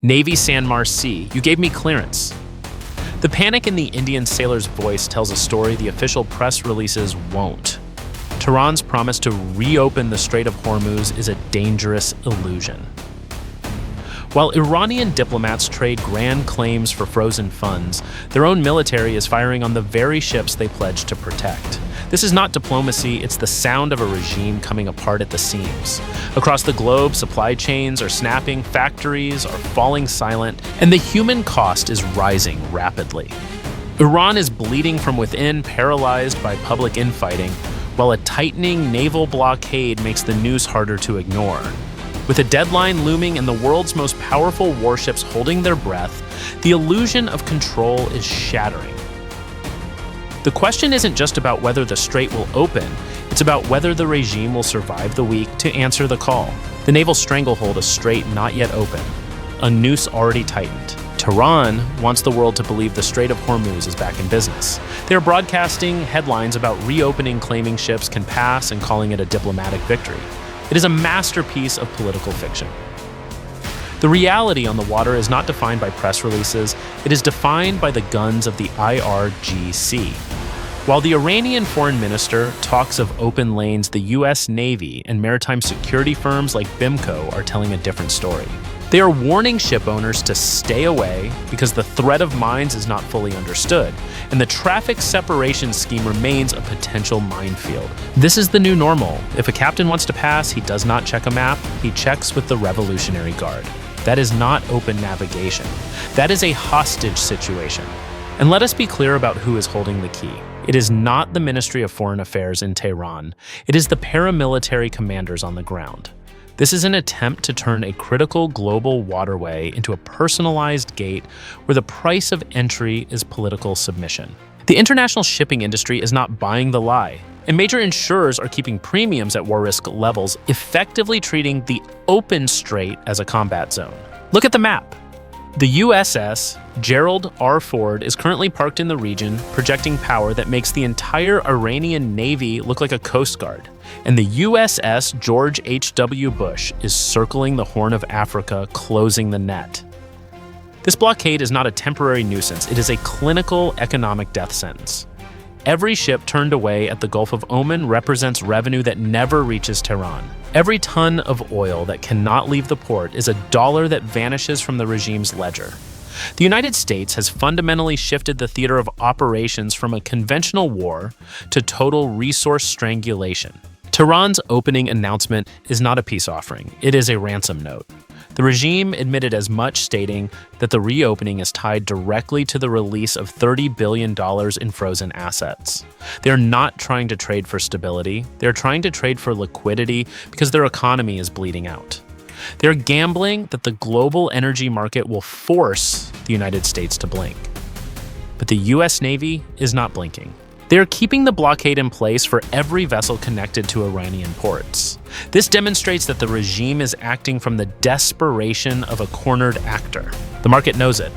Navy Sanmar Sea, you gave me clearance. The panic in the Indian sailor's voice tells a story the official press releases won't. Tehran's promise to reopen the Strait of Hormuz is a dangerous illusion. While Iranian diplomats trade grand claims for frozen funds, their own military is firing on the very ships they pledged to protect. This is not diplomacy, it's the sound of a regime coming apart at the seams. Across the globe, supply chains are snapping, factories are falling silent, and the human cost is rising rapidly. Iran is bleeding from within, paralyzed by public infighting, while a tightening naval blockade makes the news harder to ignore. With a deadline looming and the world's most powerful warships holding their breath, the illusion of control is shattering. The question isn't just about whether the strait will open, it's about whether the regime will survive the week to answer the call. The naval stranglehold, a strait not yet open, a noose already tightened. Tehran wants the world to believe the Strait of Hormuz is back in business. They are broadcasting headlines about reopening, claiming ships can pass, and calling it a diplomatic victory. It is a masterpiece of political fiction. The reality on the water is not defined by press releases, it is defined by the guns of the IRGC. While the Iranian foreign minister talks of open lanes, the US Navy and maritime security firms like BIMCO are telling a different story. They are warning ship owners to stay away because the threat of mines is not fully understood, and the traffic separation scheme remains a potential minefield. This is the new normal. If a captain wants to pass, he does not check a map, he checks with the Revolutionary Guard. That is not open navigation. That is a hostage situation. And let us be clear about who is holding the key. It is not the Ministry of Foreign Affairs in Tehran. It is the paramilitary commanders on the ground. This is an attempt to turn a critical global waterway into a personalized gate where the price of entry is political submission. The international shipping industry is not buying the lie, and major insurers are keeping premiums at war risk levels, effectively treating the open strait as a combat zone. Look at the map. The USS Gerald R. Ford is currently parked in the region, projecting power that makes the entire Iranian Navy look like a Coast Guard. And the USS George H.W. Bush is circling the Horn of Africa, closing the net. This blockade is not a temporary nuisance, it is a clinical economic death sentence. Every ship turned away at the Gulf of Oman represents revenue that never reaches Tehran. Every ton of oil that cannot leave the port is a dollar that vanishes from the regime's ledger. The United States has fundamentally shifted the theater of operations from a conventional war to total resource strangulation. Tehran's opening announcement is not a peace offering, it is a ransom note. The regime admitted as much, stating that the reopening is tied directly to the release of $30 billion in frozen assets. They are not trying to trade for stability, they are trying to trade for liquidity because their economy is bleeding out. They're gambling that the global energy market will force the United States to blink. But the US Navy is not blinking. They are keeping the blockade in place for every vessel connected to Iranian ports. This demonstrates that the regime is acting from the desperation of a cornered actor. The market knows it.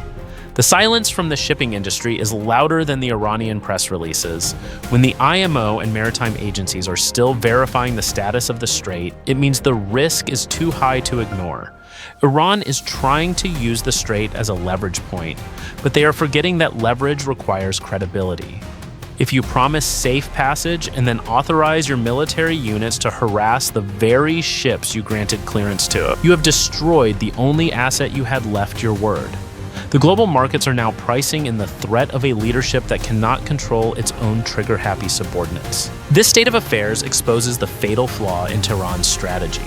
The silence from the shipping industry is louder than the Iranian press releases. When the IMO and maritime agencies are still verifying the status of the strait, it means the risk is too high to ignore. Iran is trying to use the strait as a leverage point, but they are forgetting that leverage requires credibility. If you promise safe passage and then authorize your military units to harass the very ships you granted clearance to, you have destroyed the only asset you had left, your word. The global markets are now pricing in the threat of a leadership that cannot control its own trigger-happy subordinates. This state of affairs exposes the fatal flaw in Tehran's strategy.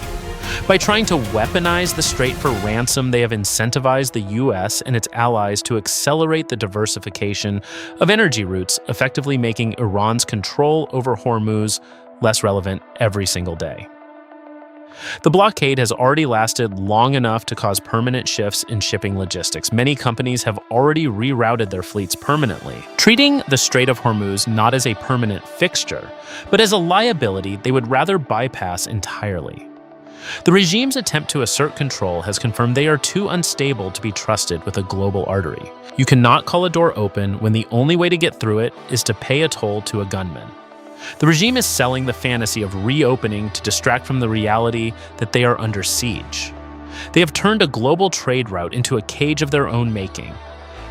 By trying to weaponize the strait for ransom, they have incentivized the US and its allies to accelerate the diversification of energy routes, effectively making Iran's control over Hormuz less relevant every single day. The blockade has already lasted long enough to cause permanent shifts in shipping logistics. Many companies have already rerouted their fleets permanently. Treating the Strait of Hormuz not as a permanent fixture, but as a liability they would rather bypass entirely. The regime's attempt to assert control has confirmed they are too unstable to be trusted with a global artery. You cannot call a door open when the only way to get through it is to pay a toll to a gunman. The regime is selling the fantasy of reopening to distract from the reality that they are under siege. They have turned a global trade route into a cage of their own making.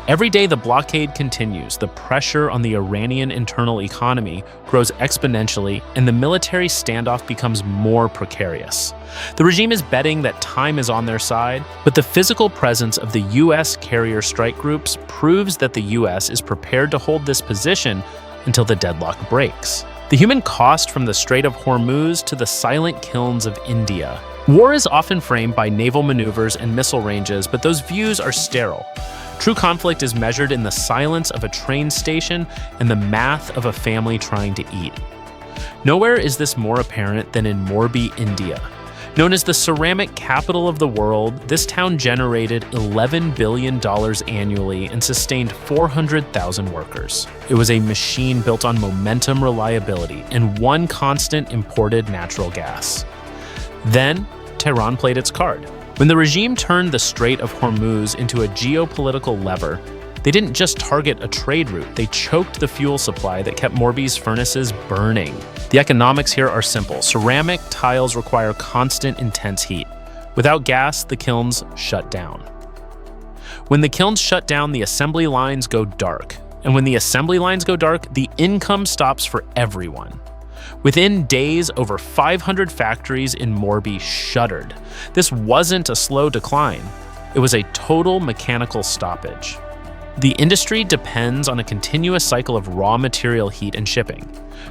Every day the blockade continues, the pressure on the Iranian internal economy grows exponentially, and the military standoff becomes more precarious. The regime is betting that time is on their side, but the physical presence of the U.S. carrier strike groups proves that the U.S. is prepared to hold this position until the deadlock breaks. The human cost from the Strait of Hormuz to the silent kilns of India. War is often framed by naval maneuvers and missile ranges, but those views are sterile. True conflict is measured in the silence of a train station and the math of a family trying to eat. Nowhere is this more apparent than in Morbi, India. Known as the ceramic capital of the world, this town generated $11 billion annually and sustained 400,000 workers. It was a machine built on momentum, reliability, and one constant imported natural gas. Then, Tehran played its card. When the regime turned the Strait of Hormuz into a geopolitical lever, they didn't just target a trade route, they choked the fuel supply that kept Morbi's furnaces burning. The economics here are simple. Ceramic tiles require constant, intense heat. Without gas, the kilns shut down. When the kilns shut down, the assembly lines go dark. And when the assembly lines go dark, the income stops for everyone. Within days, over 500 factories in Morbi shuttered. This wasn't a slow decline. It was a total mechanical stoppage. The industry depends on a continuous cycle of raw material heat and shipping.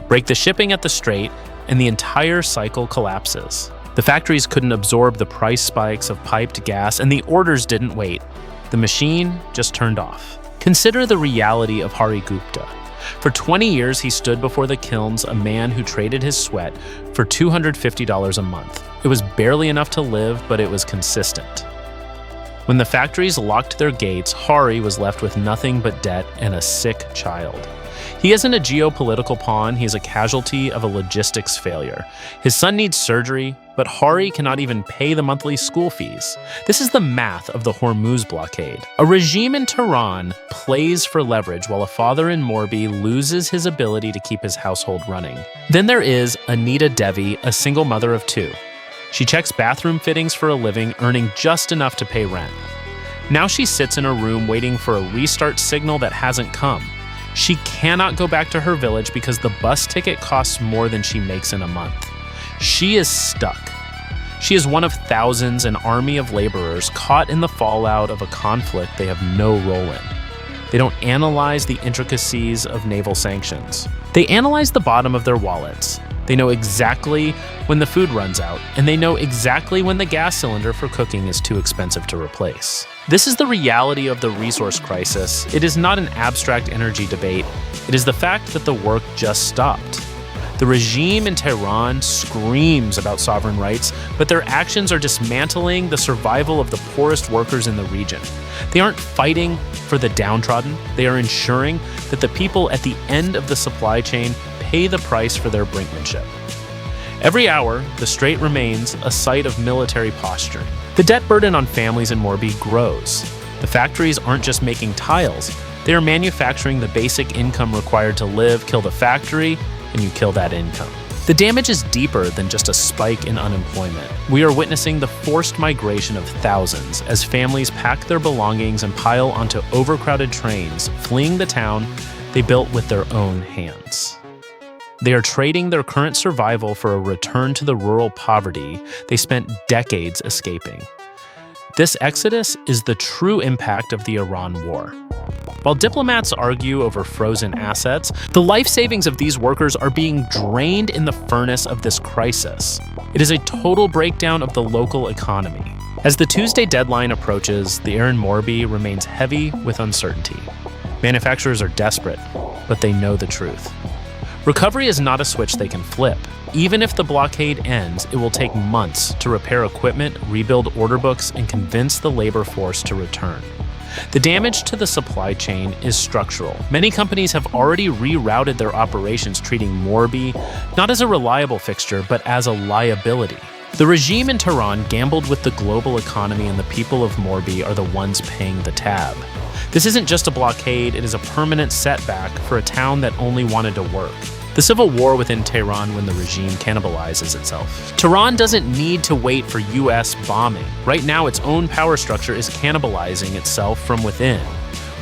Break the shipping at the strait, and the entire cycle collapses. The factories couldn't absorb the price spikes of piped gas, and the orders didn't wait. The machine just turned off. Consider the reality of Hari Gupta. For 20 years, he stood before the kilns, a man who traded his sweat for $250 a month. It was barely enough to live, but it was consistent. When the factories locked their gates, Hari was left with nothing but debt and a sick child. He isn't a geopolitical pawn, he is a casualty of a logistics failure. His son needs surgery, but Hari cannot even pay the monthly school fees. This is the math of the Hormuz blockade. A regime in Tehran plays for leverage while a father in Morbi loses his ability to keep his household running. Then there is Anita Devi, a single mother of two. She checks bathroom fittings for a living, earning just enough to pay rent. Now she sits in her room waiting for a restart signal that hasn't come. She cannot go back to her village because the bus ticket costs more than she makes in a month. She is stuck. She is one of thousands, an army of laborers caught in the fallout of a conflict they have no role in. They don't analyze the intricacies of naval sanctions. They analyze the bottom of their wallets. They know exactly when the food runs out, and they know exactly when the gas cylinder for cooking is too expensive to replace. This is the reality of the resource crisis. It is not an abstract energy debate. It is the fact that the work just stopped. The regime in Tehran screams about sovereign rights, but their actions are dismantling the survival of the poorest workers in the region. They aren't fighting for the downtrodden. They are ensuring that the people at the end of the supply chain pay the price for their brinkmanship. Every hour, the strait remains a site of military posturing. The debt burden on families in Morbi grows. The factories aren't just making tiles, they are manufacturing the basic income required to live. Kill the factory, and you kill that income. The damage is deeper than just a spike in unemployment. We are witnessing the forced migration of thousands as families pack their belongings and pile onto overcrowded trains, fleeing the town they built with their own hands. They are trading their current survival for a return to the rural poverty they spent decades escaping. This exodus is the true impact of the Iran war. While diplomats argue over frozen assets, the life savings of these workers are being drained in the furnace of this crisis. It is a total breakdown of the local economy. As the Tuesday deadline approaches, the air in Morbi remains heavy with uncertainty. Manufacturers are desperate, but they know the truth. Recovery is not a switch they can flip. Even if the blockade ends, it will take months to repair equipment, rebuild order books, and convince the labor force to return. The damage to the supply chain is structural. Many companies have already rerouted their operations, treating Morbi not as a reliable fixture, but as a liability. The regime in Tehran gambled with the global economy, and the people of Morbi are the ones paying the tab. This isn't just a blockade, it is a permanent setback for a town that only wanted to work. the civil war within Tehran when the regime cannibalizes itself. Tehran doesn't need to wait for US bombing. Right now, its own power structure is cannibalizing itself from within.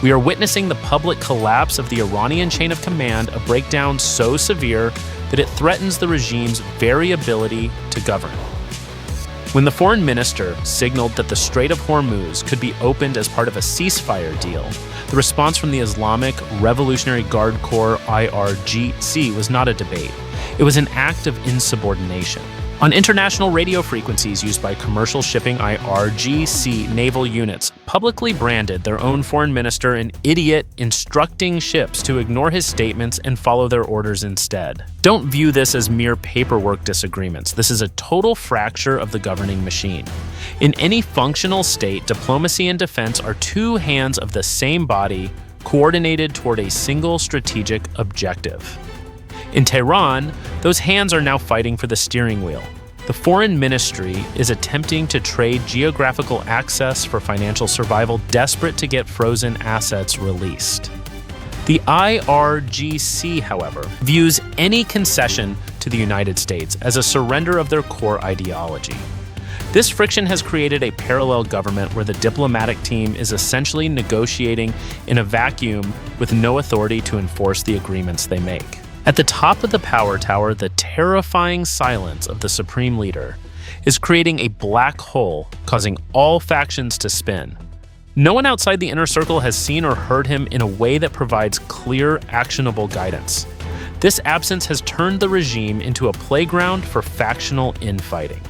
We are witnessing the public collapse of the Iranian chain of command, a breakdown so severe that it threatens the regime's very ability to govern. When the foreign minister signaled that the Strait of Hormuz could be opened as part of a ceasefire deal, the response from the Islamic Revolutionary Guard Corps IRGC was not a debate. It was an act of insubordination. On international radio frequencies used by commercial shipping IRGC naval units, publicly branded their own foreign minister an idiot, instructing ships to ignore his statements and follow their orders instead. Don't view this as mere paperwork disagreements. This is a total fracture of the governing machine. In any functional state, diplomacy and defense are two hands of the same body, coordinated toward a single strategic objective. In Tehran, those hands are now fighting for the steering wheel. The foreign ministry is attempting to trade geographical access for financial survival, desperate to get frozen assets released. The IRGC, however, views any concession to the United States as a surrender of their core ideology. This friction has created a parallel government where the diplomatic team is essentially negotiating in a vacuum with no authority to enforce the agreements they make. At the top of the power tower, the terrifying silence of the supreme leader is creating a black hole, causing all factions to spin. No one outside the inner circle has seen or heard him in a way that provides clear, actionable guidance. This absence has turned the regime into a playground for factional infighting.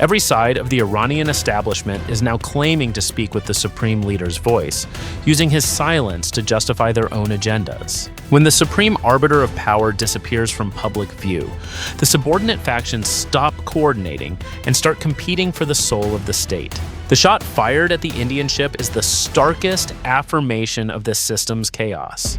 Every side of the Iranian establishment is now claiming to speak with the supreme leader's voice, using his silence to justify their own agendas. When the supreme arbiter of power disappears from public view, the subordinate factions stop coordinating and start competing for the soul of the state. The shot fired at the Indian ship is the starkest affirmation of this system's chaos.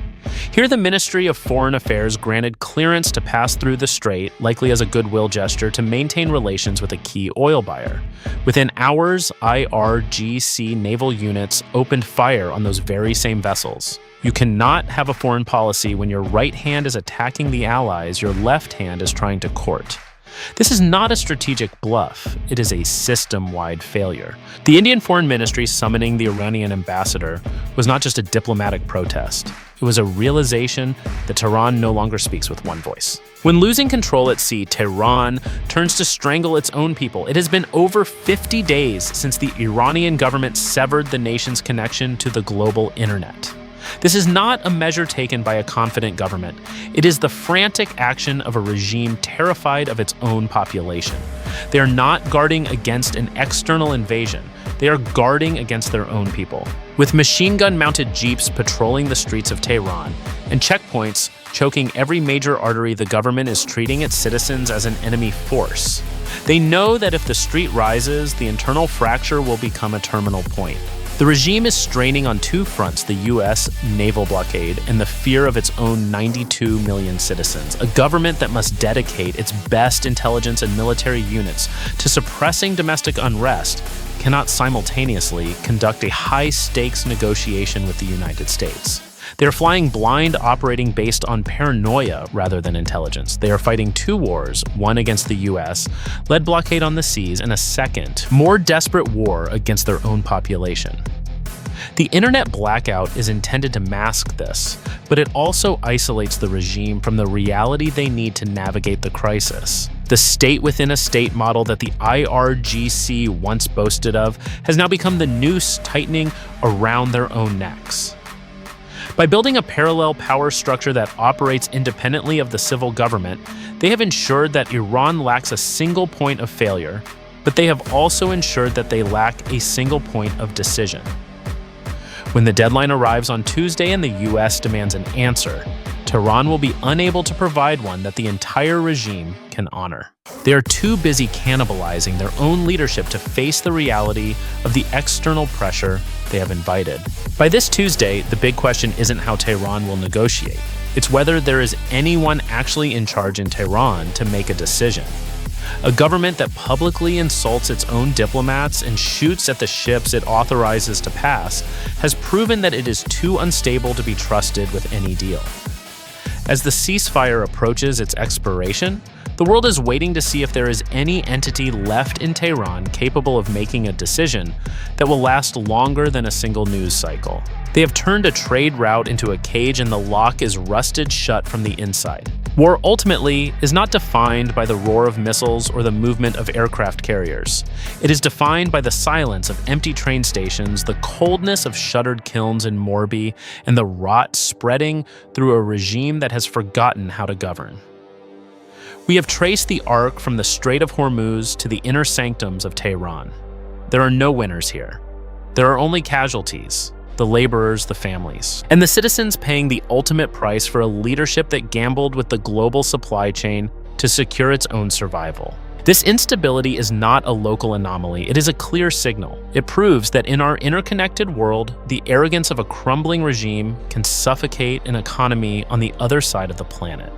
Here, the Ministry of Foreign Affairs granted clearance to pass through the strait, likely as a goodwill gesture to maintain relations with a key oil buyer. Within hours, IRGC naval units opened fire on those very same vessels. You cannot have a foreign policy when your right hand is attacking the allies your left hand is trying to court. This is not a strategic bluff, it is a system-wide failure. The Indian Foreign Ministry summoning the Iranian ambassador was not just a diplomatic protest. It was a realization that Tehran no longer speaks with one voice. When losing control at sea, Tehran turns to strangle its own people. It has been over 50 days since the Iranian government severed the nation's connection to the global internet. This is not a measure taken by a confident government. It is the frantic action of a regime terrified of its own population. They are not guarding against an external invasion. They are guarding against their own people. With machine gun-mounted jeeps patrolling the streets of Tehran and checkpoints choking every major artery, the government is treating its citizens as an enemy force. They know that if the street rises, the internal fracture will become a terminal point. The regime is straining on two fronts: the US naval blockade and the fear of its own 92 million citizens. A government that must dedicate its best intelligence and military units to suppressing domestic unrest cannot simultaneously conduct a high-stakes negotiation with the United States. They are flying blind, operating based on paranoia rather than intelligence. They are fighting two wars, one against the US, led blockade on the seas, and a second, more desperate war against their own population. The internet blackout is intended to mask this, but it also isolates the regime from the reality they need to navigate the crisis. The state-within-a-state model that the IRGC once boasted of has now become the noose tightening around their own necks. By building a parallel power structure that operates independently of the civil government, they have ensured that Iran lacks a single point of failure, but they have also ensured that they lack a single point of decision. When the deadline arrives on Tuesday and the US demands an answer, Tehran will be unable to provide one that the entire regime can honor. They are too busy cannibalizing their own leadership to face the reality of the external pressure they have invited. By this Tuesday, the big question isn't how Tehran will negotiate. It's whether there is anyone actually in charge in Tehran to make a decision. A government that publicly insults its own diplomats and shoots at the ships it authorizes to pass has proven that it is too unstable to be trusted with any deal. As the ceasefire approaches its expiration, the world is waiting to see if there is any entity left in Tehran capable of making a decision that will last longer than a single news cycle. They have turned a trade route into a cage and the lock is rusted shut from the inside. War ultimately is not defined by the roar of missiles or the movement of aircraft carriers. It is defined by the silence of empty train stations, the coldness of shuttered kilns in Morbi, and the rot spreading through a regime that has forgotten how to govern. We have traced the arc from the Strait of Hormuz to the inner sanctums of Tehran. There are no winners here. There are only casualties, the laborers, the families, and the citizens paying the ultimate price for a leadership that gambled with the global supply chain to secure its own survival. This instability is not a local anomaly, it is a clear signal. It proves that in our interconnected world, the arrogance of a crumbling regime can suffocate an economy on the other side of the planet.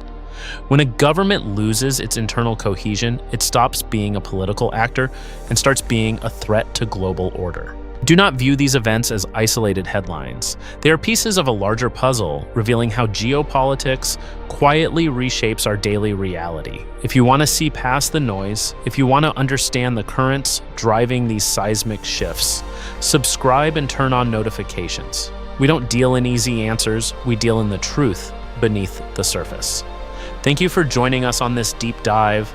When a government loses its internal cohesion, it stops being a political actor and starts being a threat to global order. Do not view these events as isolated headlines. They are pieces of a larger puzzle, revealing how geopolitics quietly reshapes our daily reality. If you want to see past the noise, if you want to understand the currents driving these seismic shifts, subscribe and turn on notifications. We don't deal in easy answers, we deal in the truth beneath the surface. Thank you for joining us on this deep dive.